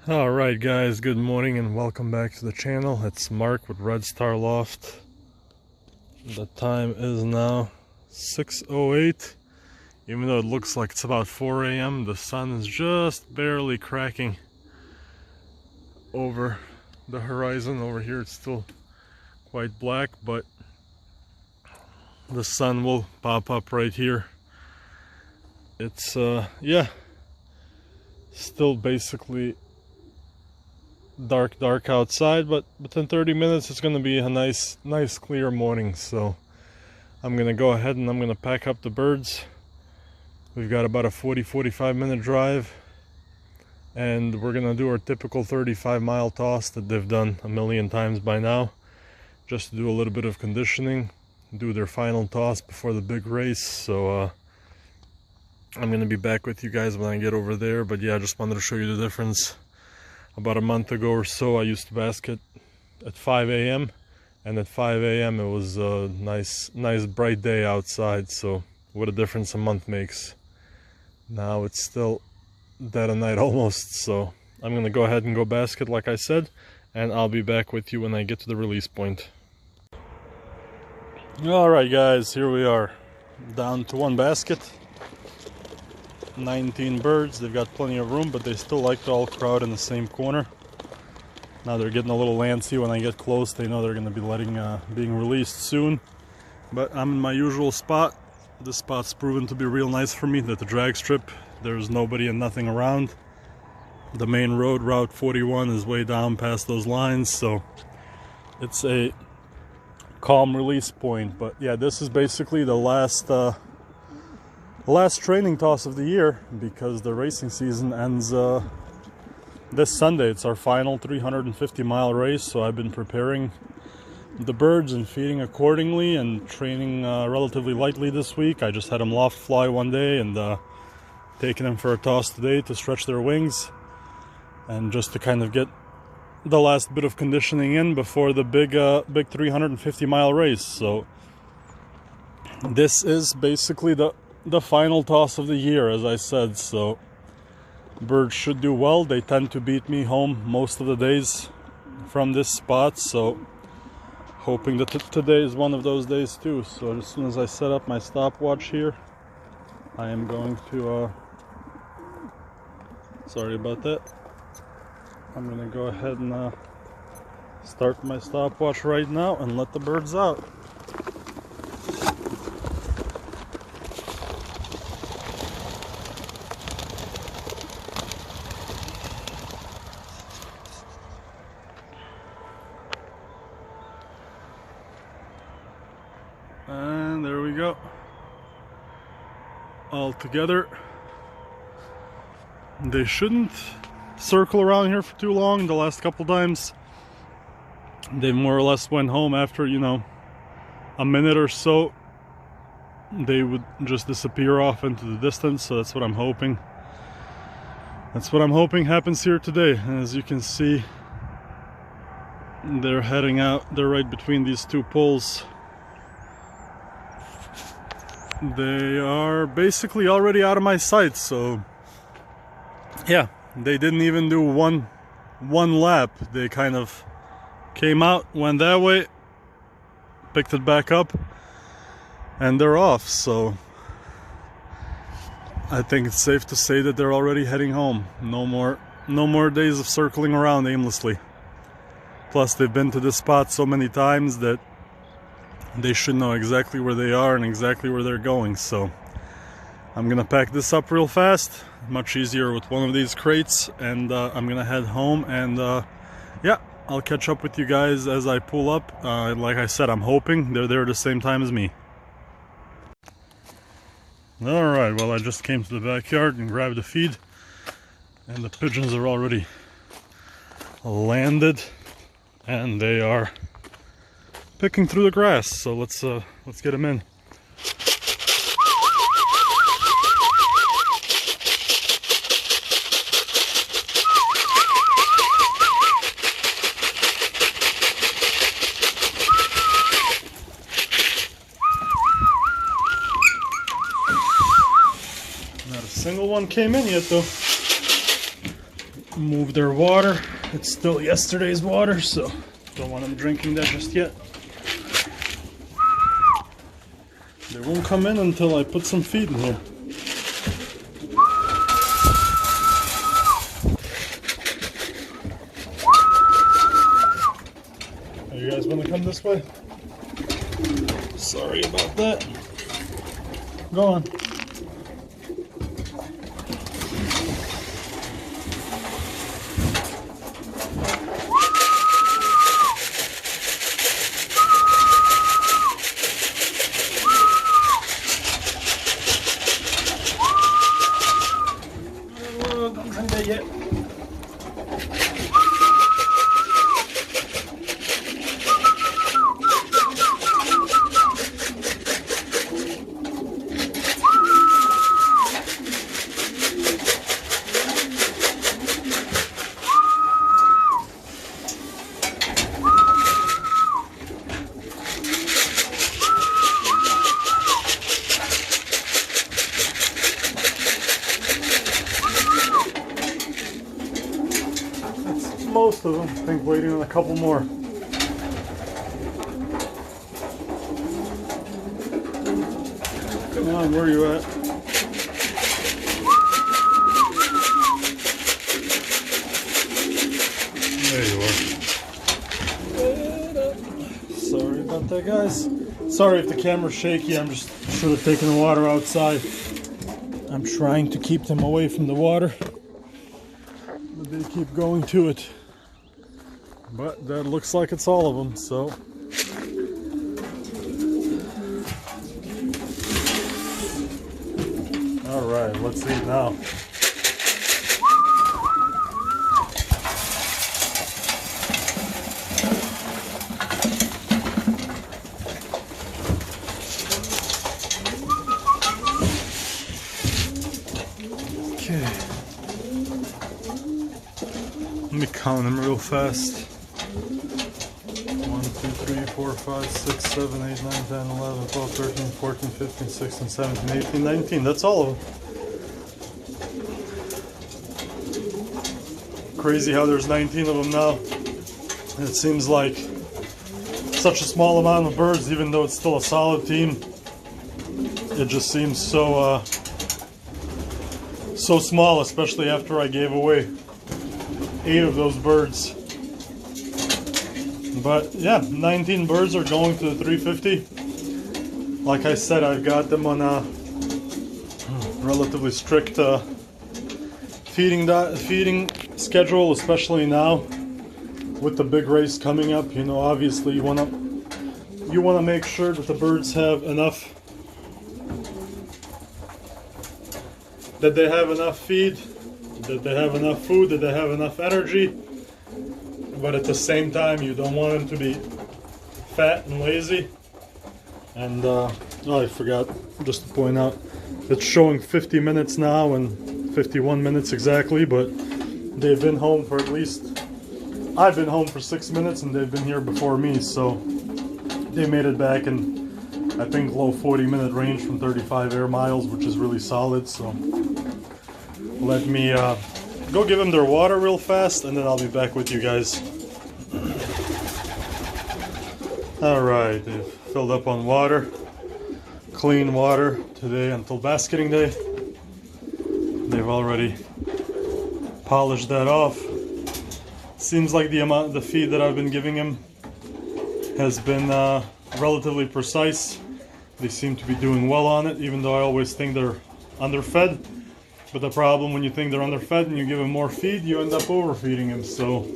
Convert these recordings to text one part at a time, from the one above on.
Alright guys, good morning and welcome back to the channel. It's Mark with Red Star Loft. The time is now 6:08. Even though it looks like it's about 4 a.m., the sun is just barely cracking over the horizon. Over here it's still quite black, but the sun will pop up right here. It's still basically dark outside, but within 30 minutes it's going to be a nice clear morning. So I'm going to go ahead and I'm going to pack up the birds. We've got about a 40-45 minute drive, and we're going to do our typical 35-mile toss that they've done a million times by now, just to do a little bit of conditioning, do their final toss before the big race. So I'm going to be back with you guys when I get over there. But yeah, I just wanted to show you the difference. About a month ago or so, I used to basket at 5 a.m. and at 5 a.m. it was a nice bright day outside. So what a difference a month makes. Now it's still dead of night almost. So I'm going to go ahead and go basket like I said, and I'll be back with you when I get to the release point. Alright guys, here we are, down to one basket. 19 birds. They've got plenty of room, but they still like to all crowd in the same corner. Now they're getting a little antsy when I get close. They know they're going to be being released soon. But I'm in my usual spot. This spot's proven to be real nice for me. That the drag strip, there's nobody and nothing around. The main road, Route 41, is way down past those lines, so it's a calm release point. But yeah, this is basically the last training toss of the year, because the racing season ends this Sunday. It's our final 350-mile race, so I've been preparing the birds and feeding accordingly and training relatively lightly this week. I just had them loft fly one day and taking them for a toss today to stretch their wings and just to kind of get the last bit of conditioning in before the big 350-mile race. So this is basically the final toss of the year, as I said. So birds should do well. They tend to beat me home most of the days from this spot, so hoping that today is one of those days too. So as soon as I set up my stopwatch here, I am going to sorry about that, I'm gonna go ahead and start my stopwatch right now and let the birds out. And there we go, all together. They shouldn't circle around here for too long. The last couple times they more or less went home after, you know, a minute or so. They would just disappear off into the distance. So that's what I'm hoping. That's what I'm hoping happens here today. And as you can see, they're heading out. They're right between these two poles. They are basically already out of my sight. So yeah, they didn't even do one lap. They kind of came out, went that way, picked it back up, and they're off. So I think it's safe to say that they're already heading home. No more days of circling around aimlessly. Plus they've been to this spot so many times that they should know exactly where they are and exactly where they're going. So I'm gonna pack this up real fast, much easier with one of these crates, and I'm gonna head home. And yeah, I'll catch up with you guys as I pull up. Like I said, I'm hoping they're there at the same time as me. Alright, well, I just came to the backyard and grabbed the feed, and the pigeons are already landed and they are picking through the grass. So let's get them in. Not a single one came in yet though. move their water. It's still yesterday's water, so don't want them drinking that just yet. They won't come in until I put some feed in here. Are you guys want to come this way? Sorry about that. Go on. Don't drink that yet. Most of them. I think waiting on a couple more. Come on, where are you at? There you are. Sorry about that, guys. Sorry if the camera's shaky. I'm just should have taken the water outside. I'm trying to keep them away from the water, but they keep going to it. But that looks like it's all of them, so. All right, let's eat now. Okay. Let me count them real fast. 1, 2, 3, 4, 5, 6, 7, 8, 9, 10, 11, 12, 13, 14, 15, 16, 17, 18, 19. That's all of them. Crazy how there's 19 of them now. It seems like such a small amount of birds, even though it's still a solid team. It just seems so so small, especially after I gave away 8 of those birds. But yeah, 19 birds are going to the 350. Like I said, I've got them on a relatively strict feeding schedule, especially now with the big race coming up. You know, obviously you want to make sure that the birds have enough, that they have enough feed, that they have enough food, that they have enough energy. But at the same time, you don't want them to be fat and lazy. And oh, I forgot just to point out, it's showing 50 minutes now and 51 minutes exactly, but they've been home for at least, I've been home for 6 minutes and they've been here before me, so they made it back in, I think, low 40-minute range from 35 air miles, which is really solid. So let me go give them their water real fast and then I'll be back with you guys. Alright, they've filled up on water, clean water today until basketing day. They've already polished that off. Seems like the feed that I've been giving him has been relatively precise. They seem to be doing well on it, even though I always think they're underfed. But the problem when you think they're underfed and you give them more feed, you end up overfeeding them. So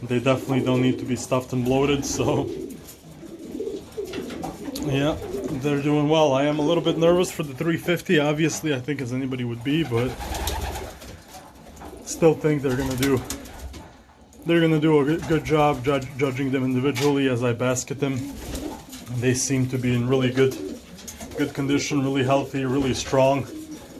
they definitely don't need to be stuffed and bloated. So yeah, they're doing well. I am a little bit nervous for the 350, obviously, I think, as anybody would be, but still think they're gonna do a good job judging them individually as I basket them. They seem to be in really good condition, really healthy, really strong.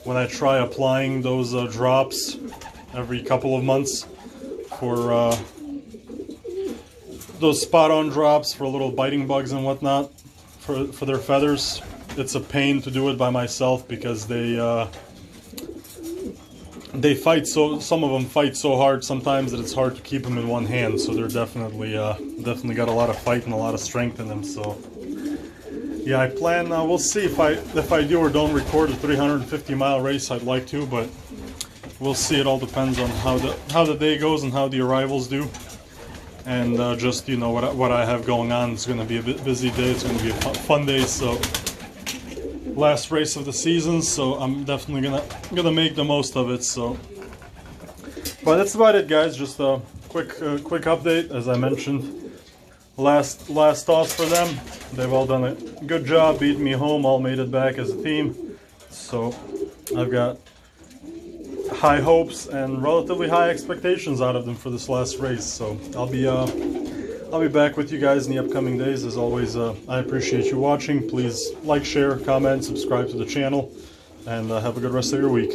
When I try applying those drops every couple of months for those spot-on drops for little biting bugs and whatnot for their feathers, it's a pain to do it by myself because they they fight some of them fight so hard sometimes that it's hard to keep them in one hand. So they're definitely got a lot of fight and a lot of strength in them. So yeah, I plan. We'll see if I do or don't record a 350-mile race. I'd like to, but we'll see. It all depends on how the day goes and how the arrivals do, and just what I have going on. It's going to be a bit busy day. It's going to be a fun day. So last race of the season, so I'm definitely gonna make the most of it. So, but that's about it, guys. Just a quick update. As I mentioned, last toss for them. They've all done a good job, beating me home. All made it back as a team. So I've got high hopes and relatively high expectations out of them for this last race. So I'll be back with you guys in the upcoming days. As always, I appreciate you watching. Please like, share, comment, subscribe to the channel, and have a good rest of your week.